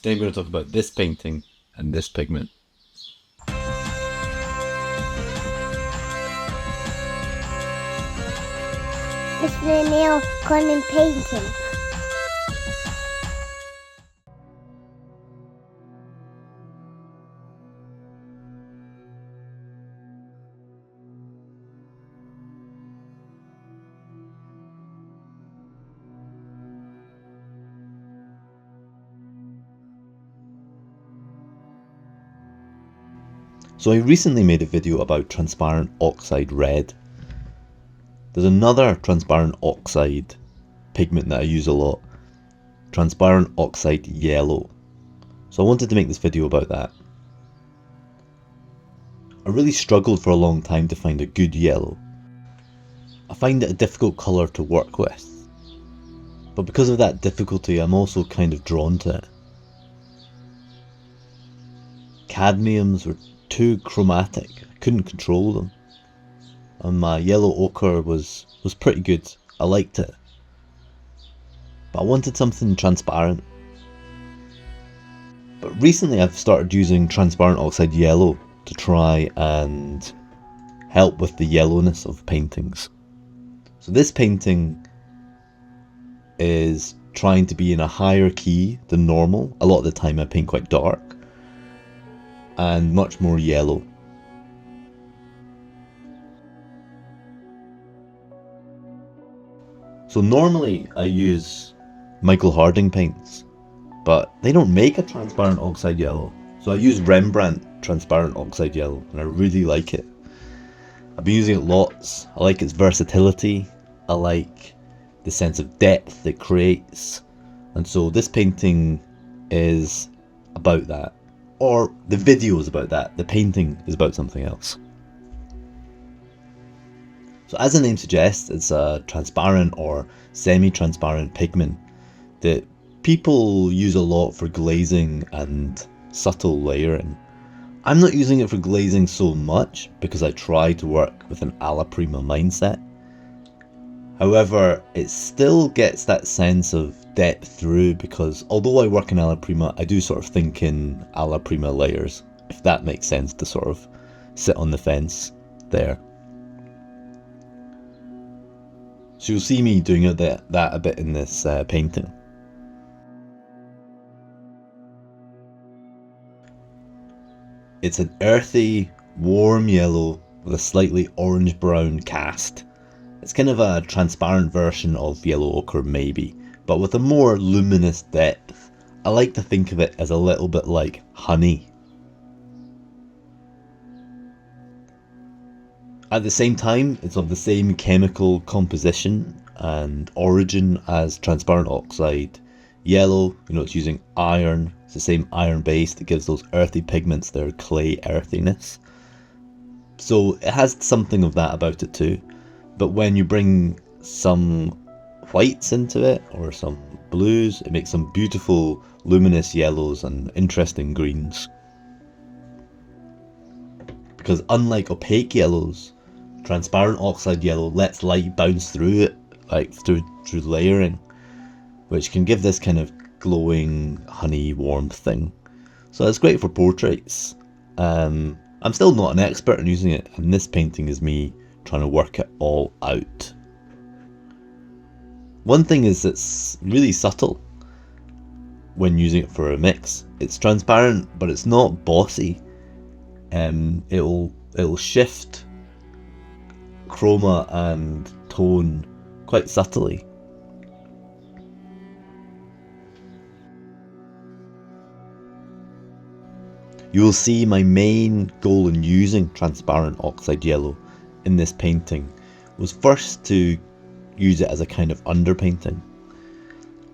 Today I'm going to talk about this painting and this pigment. Mr. Neil Conning painting. So I recently made a video about Transparent Oxide Red. There's another Transparent Oxide pigment that I use a lot, Transparent Oxide Yellow. So I wanted to make this video about that. I really struggled for a long time to find a good yellow. I find it a difficult colour to work with, but because of that difficulty I'm also kind of drawn to it. Cadmiums were too chromatic, I couldn't control them. And my yellow ochre was pretty good, I liked it. But I wanted something transparent. But recently I've started using Transparent Oxide Yellow to try and help with the yellowness of paintings. So this painting is trying to be in a higher key than normal. A lot of the time I paint quite dark and much more yellow. So normally I use Michael Harding paints, but they don't make a Transparent Oxide Yellow. So I use Rembrandt Transparent Oxide Yellow and I really like it. I've been using it lots. I like its versatility. I like the sense of depth it creates. And so this painting is about that. Or the video is about that. The painting is about something else. So as the name suggests, it's a transparent or semi-transparent pigment that people use a lot for glazing and subtle layering. I'm not using it for glazing so much because I try to work with an alla prima mindset. However, it still gets that sense of depth through because although I work in alla prima, I do sort of think in alla prima layers, if that makes sense to sort of sit on the fence there. So you'll see me doing that a bit in this painting. It's an earthy, warm yellow with a slightly orange-brown cast. It's kind of a transparent version of yellow ochre maybe, but with a more luminous depth. I like to think of it as a little bit like honey. At the same time, it's of the same chemical composition and origin as Transparent Oxide Yellow. You know, it's using iron. It's the same iron base that gives those earthy pigments their clay earthiness. So it has something of that about it too. But when you bring some whites into it, or some blues, it makes some beautiful luminous yellows and interesting greens. Because unlike opaque yellows, Transparent Oxide Yellow lets light bounce through it, like through layering, which can give this kind of glowing honey warmth thing. So it's great for portraits. I'm still not an expert in using it, and this painting is me trying to work it all out. One thing is it's really subtle when using it for a mix. It's transparent, but it's not bossy. It'll shift chroma and tone quite subtly. You will see my main goal in using Transparent Oxide Yellow in this painting was first to use it as a kind of underpainting,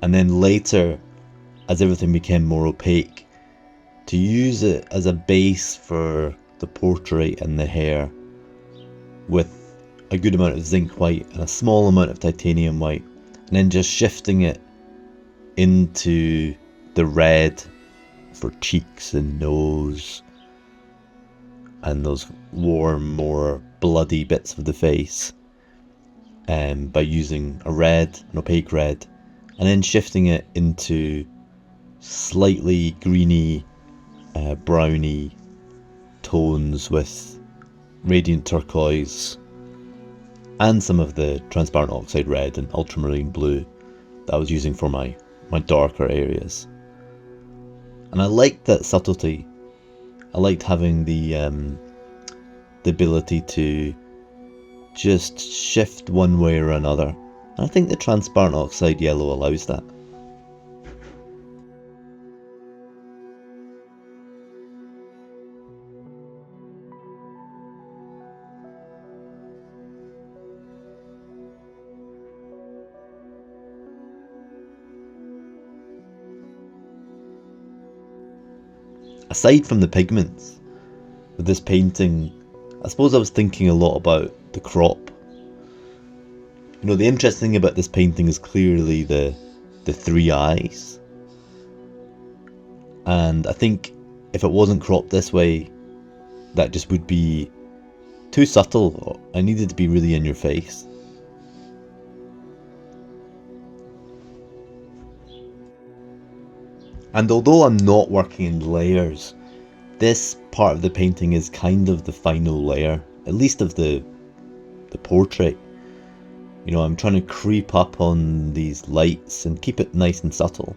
and then later, as everything became more opaque, to use it as a base for the portrait and the hair with a good amount of zinc white and a small amount of titanium white, and then just shifting it into the red for cheeks and nose and those warm, more bloody bits of the face, by using a red, an opaque red, and then shifting it into slightly greeny, browny tones with radiant turquoise and some of the Transparent Oxide Red and Ultramarine Blue that I was using for my darker areas. And I liked that subtlety. I liked having the ability to just shift one way or another. And I think the Transparent Oxide Yellow allows that. Aside from the pigments, with this painting, I suppose I was thinking a lot about the crop. You know, the interesting thing about this painting is clearly the three eyes. And I think if it wasn't cropped this way, that just would be too subtle. I needed to be really in your face. And although I'm not working in layers, this part of the painting is kind of the final layer, at least of the portrait. You know, I'm trying to creep up on these lights and keep it nice and subtle,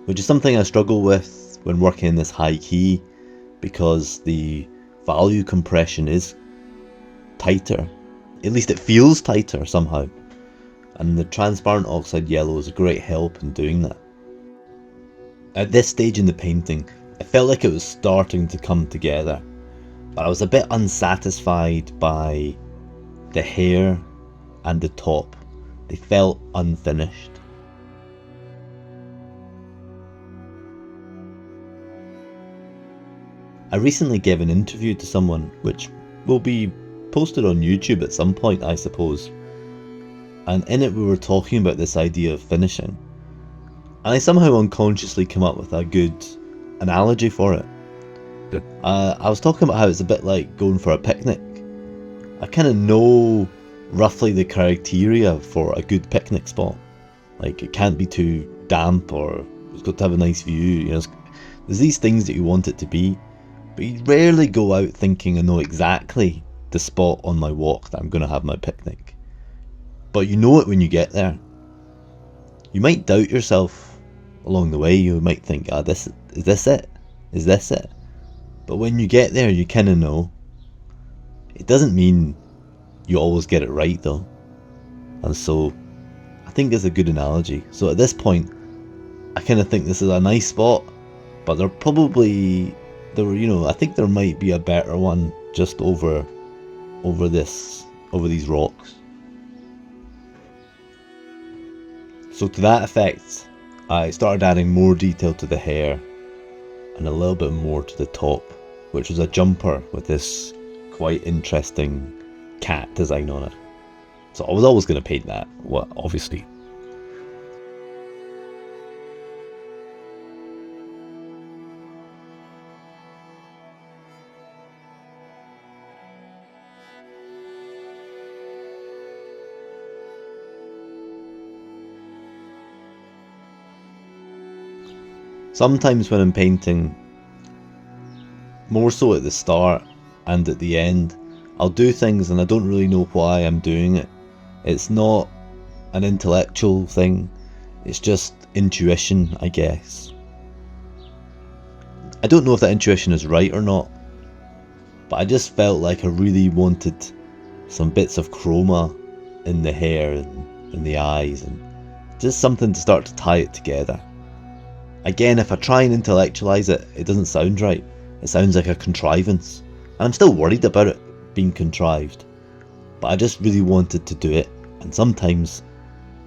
which is something I struggle with when working in this high key, because the value compression is tighter. At least it feels tighter somehow. And the Transparent Oxide Yellow is a great help in doing that. At this stage in the painting, it felt like it was starting to come together, but I was a bit unsatisfied by the hair and the top. They felt unfinished. I recently gave an interview to someone, which will be posted on YouTube at some point, I suppose, and in it we were talking about this idea of finishing. And I somehow unconsciously came up with a good analogy for it. I was talking about how it's a bit like going for a picnic. I kind of know roughly the criteria for a good picnic spot. Like, it can't be too damp, or it's got to have a nice view. You know, there's these things that you want it to be, but you rarely go out thinking I know exactly the spot on my walk that I'm going to have my picnic. But you know it when you get there. You might doubt yourself along the way. You might think, is this it? Is this it? But when you get there, you kind of know. It doesn't mean you always get it right though. And so I think it's a good analogy. So at this point, I kind of think this is a nice spot, but I think there might be a better one just over these rocks. So to that effect, I started adding more detail to the hair and a little bit more to the top, which was a jumper with this quite interesting cat design on it. So I was always going to paint that, obviously. Sometimes when I'm painting, more so at the start and at the end, I'll do things and I don't really know why I'm doing it. It's not an intellectual thing, it's just intuition, I guess. I don't know if that intuition is right or not, but I just felt like I really wanted some bits of chroma in the hair and in the eyes, and just something to start to tie it together. Again, if I try and intellectualize it, it doesn't sound right. It sounds like a contrivance. And I'm still worried about it being contrived. But I just really wanted to do it. And sometimes,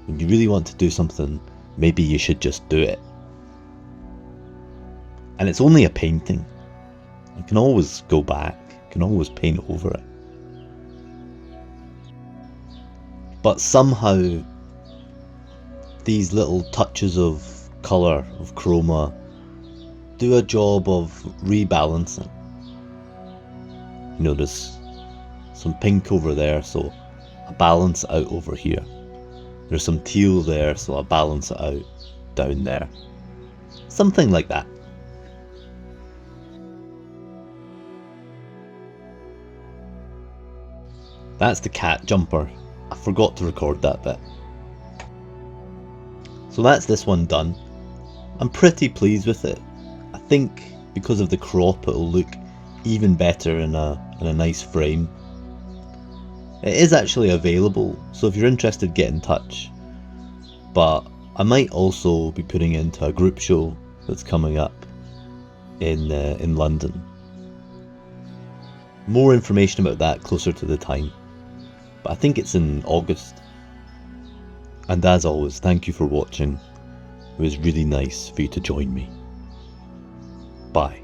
when you really want to do something, maybe you should just do it. And it's only a painting. You can always go back. You can always paint over it. But somehow, these little touches of colour, of chroma, do a job of rebalancing. You know, there's some pink over there, so I balance it out over here. There's some teal there, so I balance it out down there. Something like that. That's the cat jumper. I forgot to record that bit. So that's this one done. I'm pretty pleased with it. I think because of the crop it'll look even better in a nice frame. It is actually available, so if you're interested, get in touch. But I might also be putting it into a group show that's coming up in London. More information about that closer to the time. But I think it's in August. And as always, thank you for watching. It was really nice for you to join me. Bye.